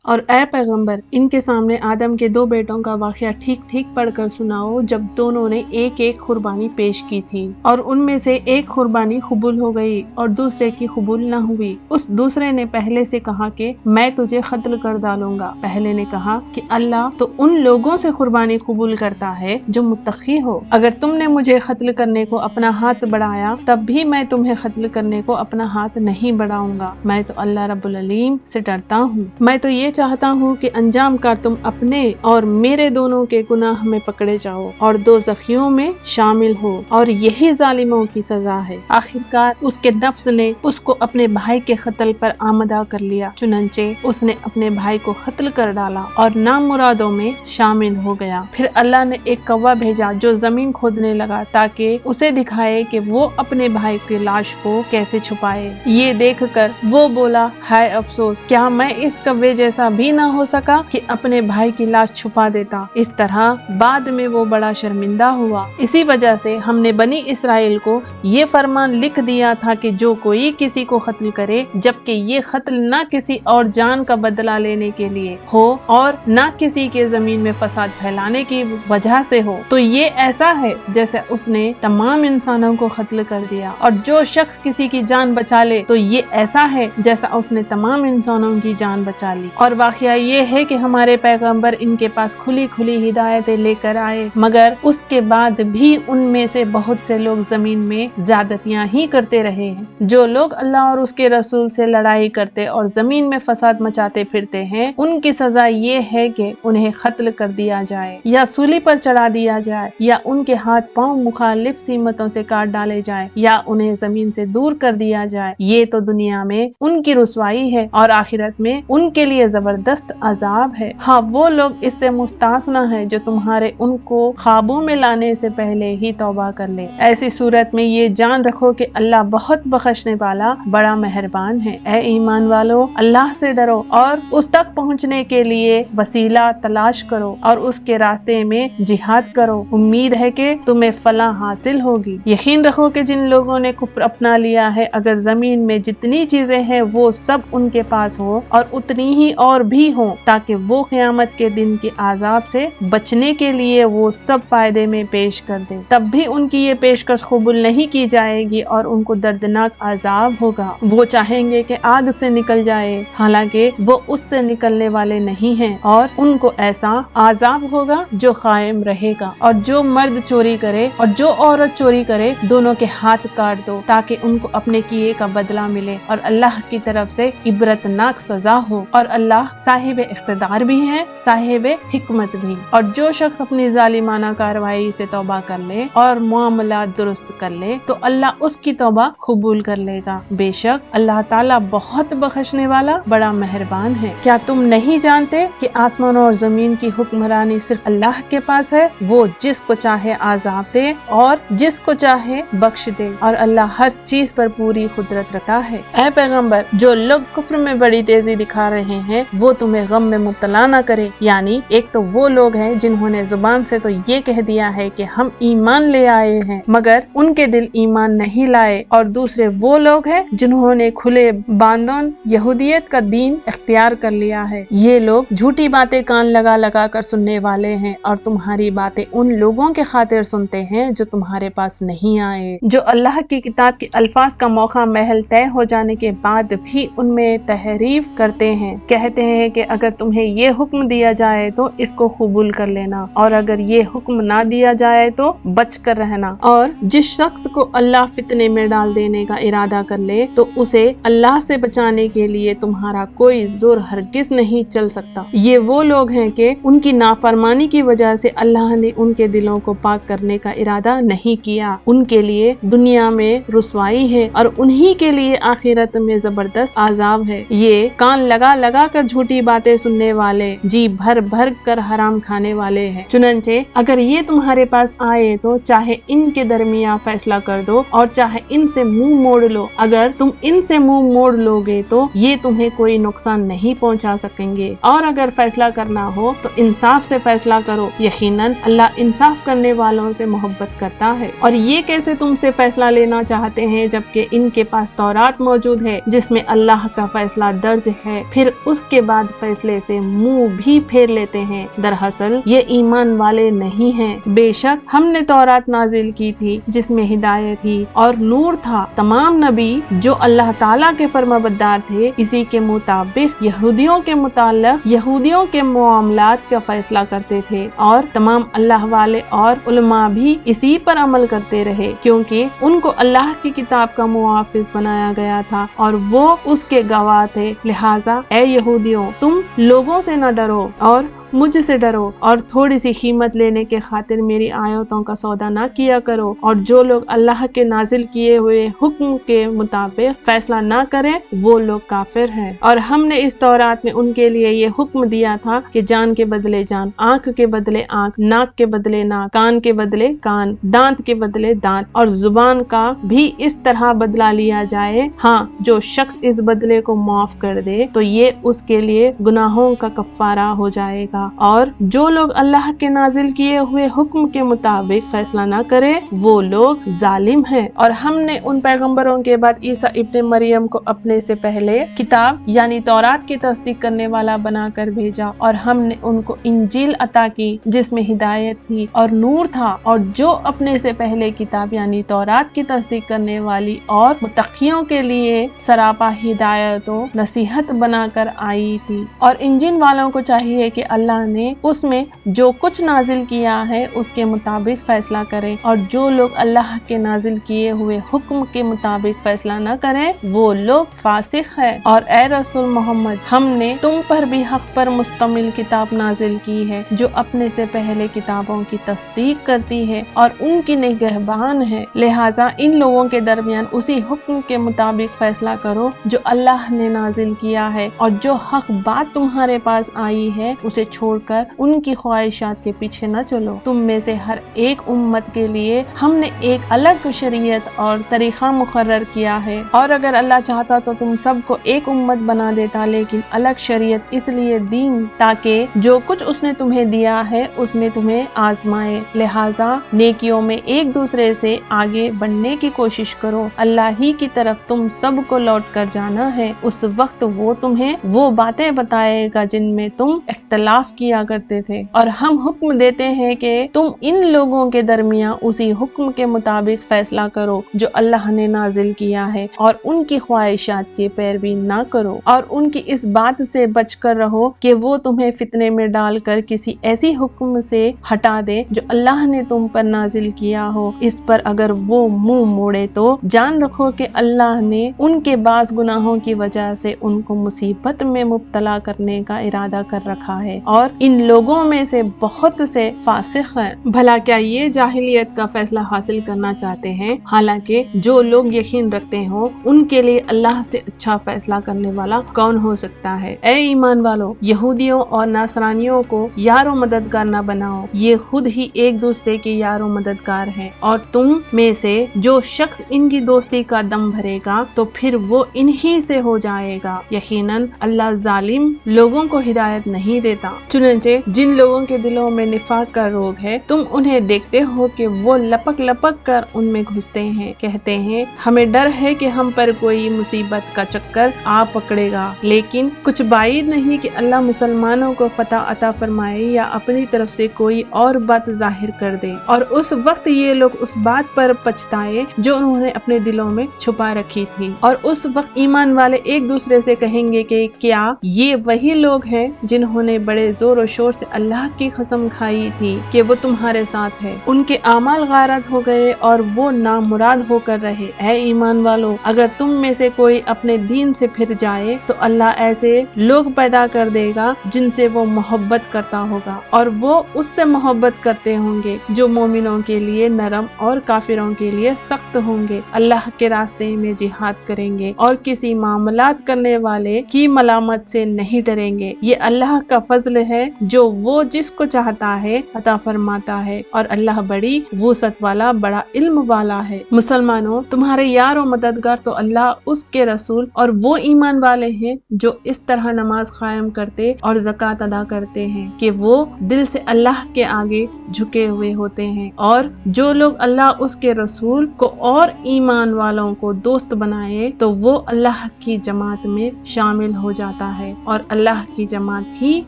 اور اے پیغمبر ان کے سامنے آدم کے 2 بیٹوں کا واقعہ ٹھیک ٹھیک پڑھ کر سناؤ جب دونوں نے ایک ایک قربانی پیش کی تھی اور ان میں سے ایک قربانی قبول ہو گئی اور دوسرے کی قبول نہ ہوئی۔ اس دوسرے نے پہلے سے کہا کہ میں تجھے قتل کر ڈالوں گا۔ پہلے نے کہا کہ اللہ تو ان لوگوں سے قربانی قبول کرتا ہے جو متقی ہو۔ اگر تم نے مجھے قتل کرنے کو اپنا ہاتھ بڑھایا تب بھی میں تمہیں قتل کرنے کو اپنا ہاتھ نہیں بڑھاؤں گا۔ میں تو اللہ رب العلیم سے ڈرتا ہوں۔ میں تو یہ چاہتا ہوں کہ انجام کار تم اپنے اور میرے دونوں کے گناہ میں پکڑے جاؤ اور دوزخیوں میں شامل ہو، اور یہی ظالموں کی سزا ہے۔ آخرکار اس کے نفس نے اس کو اپنے بھائی کے قتل پر آمادہ کر لیا، چنانچہ اس نے اپنے بھائی کو قتل کر ڈالا اور نامرادوں میں شامل ہو گیا۔ پھر اللہ نے ایک کوا بھیجا جو زمین کھودنے لگا تاکہ اسے دکھائے کہ وہ اپنے بھائی کی لاش کو کیسے چھپائے۔ یہ دیکھ کر وہ بولا، ہائے افسوس، کیا میں اس کوے جیسا بھی نہ ہو سکا کہ اپنے بھائی کی لاش چھپا دیتا۔ اس طرح بعد میں وہ بڑا شرمندہ ہوا۔ اسی وجہ سے ہم نے بنی اسرائیل کو یہ فرمان لکھ دیا تھا کہ جو کوئی کسی کو قتل کرے جبکہ یہ قتل نہ کسی اور جان کا بدلہ لینے کے لیے ہو اور نہ کسی کے زمین میں فساد پھیلانے کی وجہ سے ہو تو یہ ایسا ہے جیسے اس نے تمام انسانوں کو قتل کر دیا، اور جو شخص کسی کی جان بچا لے تو یہ ایسا ہے جیسا اس نے تمام انسانوں کی جان بچا لی۔ اور واقعہ یہ ہے کہ ہمارے پیغمبر ان کے پاس کھلی کھلی ہدایتیں لے کر آئے، مگر اس کے بعد بھی ان میں سے بہت سے لوگ زمین میں زیادتیاں ہی کرتے رہے ہیں۔ جو لوگ اللہ اور اس کے رسول سے لڑائی کرتے اور زمین میں فساد مچاتے پھرتے ہیں، ان کی سزا یہ ہے کہ انہیں قتل کر دیا جائے یا سولی پر چڑھا دیا جائے یا ان کے ہاتھ پاؤں مخالف سمتوں سے کاٹ ڈالے جائیں یا انہیں زمین سے دور کر دیا جائے۔ یہ تو دنیا میں ان کی رسوائی ہے اور آخرت میں ان کے لیے زبردست عذاب ہے۔ ہاں، وہ لوگ اس سے مستثنی ہیں جو تمہارے ان کو خوابوں میں لانے سے پہلے ہی توبہ کر لے۔ ایسی صورت میں یہ جان رکھو کہ اللہ بہت بخشنے والا بڑا مہربان ہے۔ اے ایمان والو، اللہ سے ڈرو اور اس تک پہنچنے کے لیے وسیلہ تلاش کرو اور اس کے راستے میں جہاد کرو۔ امید ہے کہ تمہیں فلاح حاصل ہوگی۔ یقین رکھو کہ جن لوگوں نے کفر اپنا لیا ہے، اگر زمین میں جتنی چیزیں ہیں وہ سب ان کے پاس ہو اور اتنی ہی اور بھی ہوں تاکہ وہ قیامت کے دن کے عذاب سے بچنے کے لیے وہ سب فائدے میں پیش کر دیں، تب بھی ان کی یہ پیشکش قبول نہیں کی جائے گی اور ان کو دردناک عذاب ہوگا۔ وہ چاہیں گے کہ آگ سے نکل جائے، حالانکہ وہ اس سے نکلنے والے نہیں ہیں، اور ان کو ایسا عذاب ہوگا جو قائم رہے گا۔ اور جو مرد چوری کرے اور جو عورت چوری کرے، دونوں کے ہاتھ کاٹ دو تاکہ ان کو اپنے کیے کا بدلہ ملے اور اللہ کی طرف سے عبرتناک سزا ہو، اور اللہ صاحب اقتدار بھی ہے، صاحب حکمت بھی۔ اور جو شخص اپنی ظالمانہ کارروائی سے توبہ کر لے اور معاملات درست کر لے تو اللہ اس کی توبہ قبول کر لے گا۔ بے شک اللہ تعالیٰ بہت بخشنے والا بڑا مہربان ہے۔ کیا تم نہیں جانتے کہ آسمان اور زمین کی حکمرانی صرف اللہ کے پاس ہے؟ وہ جس کو چاہے عذاب دے اور جس کو چاہے بخش دے، اور اللہ ہر چیز پر پوری قدرت رکھتا ہے۔ اے پیغمبر، جو لوگ کفر میں بڑی تیزی دکھا رہے ہیں وہ تمہیں غم میں مبتلا نہ کرے، یعنی ایک تو وہ لوگ ہیں جنہوں نے زبان سے تو یہ کہہ دیا ہے کہ ہم ایمان لے آئے ہیں مگر ان کے دل ایمان نہیں لائے، اور دوسرے وہ لوگ ہیں جنہوں نے کھلے باندون یہودیت کا دین اختیار کر لیا ہے۔ یہ لوگ جھوٹی باتیں کان لگا لگا کر سننے والے ہیں، اور تمہاری باتیں ان لوگوں کے خاطر سنتے ہیں جو تمہارے پاس نہیں آئے، جو اللہ کی کتاب کے الفاظ کا موقع محل طے ہو جانے کے بعد بھی ان میں تحریف کرتے ہیں۔ کہتے ہیں کہ اگر تمہیں یہ حکم دیا جائے تو اس کو قبول کر لینا، اور اگر یہ حکم نہ دیا جائے تو بچ کر رہنا، اور جس شخص کو اللہ فتنے میں ڈال دینے کا ارادہ کر لے تو اسے اللہ سے بچانے کے لیے تمہارا کوئی زور ہرگز نہیں چل سکتا۔ یہ وہ لوگ ہیں کہ ان کی نافرمانی کی وجہ سے اللہ نے ان کے دلوں کو پاک کرنے کا ارادہ نہیں کیا۔ ان کے لیے دنیا میں رسوائی ہے اور انہی کے لیے آخرت میں زبردست عذاب ہے۔ یہ کان لگا لگا کر جھوٹی باتیں سننے والے، جی بھر بھر کر حرام کھانے والے ہیں۔ چنانچہ اگر یہ تمہارے پاس آئے تو چاہے ان کے درمیان فیصلہ کر دو اور چاہے ان سے منہ موڑ لو، اگر تم ان سے منہ موڑ لو گے تو یہ تمہیں کوئی نقصان نہیں پہنچا سکیں گے، اور اگر فیصلہ کرنا ہو تو انصاف سے فیصلہ کرو، یقیناً اللہ انصاف کرنے والوں سے محبت کرتا ہے۔ اور یہ کیسے تم سے فیصلہ لینا چاہتے ہیں جبکہ ان کے پاس تورات موجود ہے جس میں اللہ کا فیصلہ درج ہے، پھر اس کے کے بعد فیصلے سے منہ بھی پھیر لیتے ہیں، دراصل یہ ایمان والے نہیں ہیں۔ بے شک ہم نے تورات نازل کی تھی جس میں ہدایت تھی اور نور تھا۔ تمام نبی جو اللہ تعالیٰ کے فرمانبردار تھے اسی کے مطابق یہودیوں کے متعلق یہودیوں کے معاملات کا فیصلہ کرتے تھے، اور تمام اللہ والے اور علماء بھی اسی پر عمل کرتے رہے، کیونکہ ان کو اللہ کی کتاب کا محافظ بنایا گیا تھا اور وہ اس کے گواہ تھے۔ لہٰذا اے یہودیوں، تم لوگوں سے نہ ڈرو اور مجھ سے ڈرو، اور تھوڑی سی قیمت لینے کے خاطر میری آیتوں کا سودا نہ کیا کرو، اور جو لوگ اللہ کے نازل کیے ہوئے حکم کے مطابق فیصلہ نہ کریں وہ لوگ کافر ہیں۔ اور ہم نے اس تورات میں ان کے لیے یہ حکم دیا تھا کہ جان کے بدلے جان، آنکھ کے بدلے آنکھ، ناک کے بدلے ناک، کان کے بدلے کان، دانت کے بدلے دانت، اور زبان کا بھی اس طرح بدلہ لیا جائے۔ ہاں، جو شخص اس بدلے کو معاف کر دے تو یہ اس کے لیے گناہوں کا کفارہ ہو جائے گا، اور جو لوگ اللہ کے نازل کیے ہوئے حکم کے مطابق فیصلہ نہ کرے وہ لوگ ظالم ہیں۔ اور ہم نے ان پیغمبروں کے بعد عیسیٰ ابن مریم کو اپنے سے پہلے کتاب یعنی تورات کی تصدیق کرنے والا بنا کر بھیجا، اور ہم نے ان کو انجیل عطا کی جس میں ہدایت تھی اور نور تھا، اور جو اپنے سے پہلے کتاب یعنی تورات کی تصدیق کرنے والی اور متقیوں کے لیے سراپا ہدایت و نصیحت بنا کر آئی تھی۔ اور انجیل والوں کو چاہیے کہ اللہ نے اس میں جو کچھ نازل کیا ہے اس کے مطابق فیصلہ کریں، اور جو لوگ اللہ کے نازل کیے ہوئے حکم کے مطابق فیصلہ نہ کریں وہ لوگ فاسق ہیں۔ اور اے رسول محمد، ہم نے تم پر بھی حق پر مشتمل کتاب نازل کی ہے جو اپنے سے پہلے کتابوں کی تصدیق کرتی ہے اور ان کی نگہبان ہے، لہٰذا ان لوگوں کے درمیان اسی حکم کے مطابق فیصلہ کرو جو اللہ نے نازل کیا ہے، اور جو حق بات تمہارے پاس آئی ہے اسے چھوڑ کر ان کی خواہشات کے پیچھے نہ چلو۔ تم میں سے ہر ایک امت کے لیے ہم نے ایک الگ شریعت اور طریقہ مقرر کیا ہے، اور اگر اللہ چاہتا تو تم سب کو ایک امت بنا دیتا، لیکن الگ شریعت اس لیے دین تاکہ جو کچھ اس نے تمہیں دیا ہے اس میں تمہیں آزمائے، لہٰذا نیکیوں میں ایک دوسرے سے آگے بڑھنے کی کوشش کرو۔ اللہ ہی کی طرف تم سب کو لوٹ کر جانا ہے، اس وقت وہ تمہیں وہ باتیں بتائے گا جن میں تم اختلاف کیا کرتے تھے، اور ہم حکم دیتے ہیں کہ تم ان لوگوں کے درمیان اسی حکم کے مطابق فیصلہ کرو جو اللہ نے نازل کیا ہے، اور ان کی خواہشات کی پیروی نہ کرو، اور ان کی اس بات سے بچ کر رہو کہ وہ تمہیں فتنے میں ڈال کر کسی ایسی حکم سے ہٹا دے جو اللہ نے تم پر نازل کیا ہو۔ اس پر اگر وہ منہ موڑے تو جان رکھو کہ اللہ نے ان کے بعض گناہوں کی وجہ سے ان کو مصیبت میں مبتلا کرنے کا ارادہ کر رکھا ہے، اور ان لوگوں میں سے بہت سے فاسق ہیں۔ بھلا کیا یہ جاہلیت کا فیصلہ حاصل کرنا چاہتے ہیں؟ حالانکہ جو لوگ یقین رکھتے ہوں ان کے لیے اللہ سے اچھا فیصلہ کرنے والا کون ہو سکتا ہے؟ اے ایمان والو، یہودیوں اور نصرانیوں کو یار و مددگار نہ بناؤ، یہ خود ہی ایک دوسرے کے یار و مددگار ہیں، اور تم میں سے جو شخص ان کی دوستی کا دم بھرے گا تو پھر وہ انہی سے ہو جائے گا، یقیناً اللہ ظالم لوگوں کو ہدایت نہیں دیتا۔ چنانچہ جن لوگوں کے دلوں میں نفاق کا روگ ہے تم انہیں دیکھتے ہو کہ وہ لپک لپک کر ان میں گھستے ہیں، کہتے ہیں ہمیں ڈر ہے کہ ہم پر کوئی مصیبت کا چکر آ پکڑے گا، لیکن کچھ بعید نہیں کہ اللہ مسلمانوں کو فتح عطا فرمائے یا اپنی طرف سے کوئی اور بات ظاہر کر دے، اور اس وقت یہ لوگ اس بات پر پچھتائے جو انہوں نے اپنے دلوں میں چھپا رکھی تھی، اور اس وقت ایمان والے ایک دوسرے سے کہیں گے کہ کیا یہ وہی لوگ ہیں جنہوں نے بڑے زور و شور سے اللہ کی قسم کھائی تھی کہ وہ تمہارے ساتھ ہے، ان کے اعمال غارت ہو گئے اور وہ نامراد ہو کر رہے۔ اے ایمان والو، اگر تم میں سے کوئی اپنے دین سے پھر جائے تو اللہ ایسے لوگ پیدا کر دے گا جن سے وہ محبت کرتا ہوگا، اور وہ اس سے محبت کرتے ہوں گے جو مومنوں کے لیے نرم اور کافروں کے لیے سخت ہوں گے۔ اللہ کے راستے میں جہاد کریں گے اور کسی معاملات کرنے والے کی ملامت سے نہیں ڈریں گے، یہ اللہ کا فضل فضل ہے جو وہ جس کو چاہتا ہے عطا فرماتا ہے، اور اللہ بڑی وسعت والا، بڑا علم والا ہے۔ مسلمانوں، تمہارے یار و مددگار تو اللہ، اس کے رسول اور وہ ایمان والے ہیں جو اس طرح نماز قائم کرتے اور زکوٰۃ ادا کرتے ہیں کہ وہ دل سے اللہ کے آگے جھکے ہوئے ہوتے ہیں، اور جو لوگ اللہ اس کے رسول کو اور ایمان والوں کو دوست بنائے تو وہ اللہ کی جماعت میں شامل ہو جاتا ہے، اور اللہ کی جماعت ہی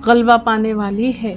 غلبہ پانے والی ہے۔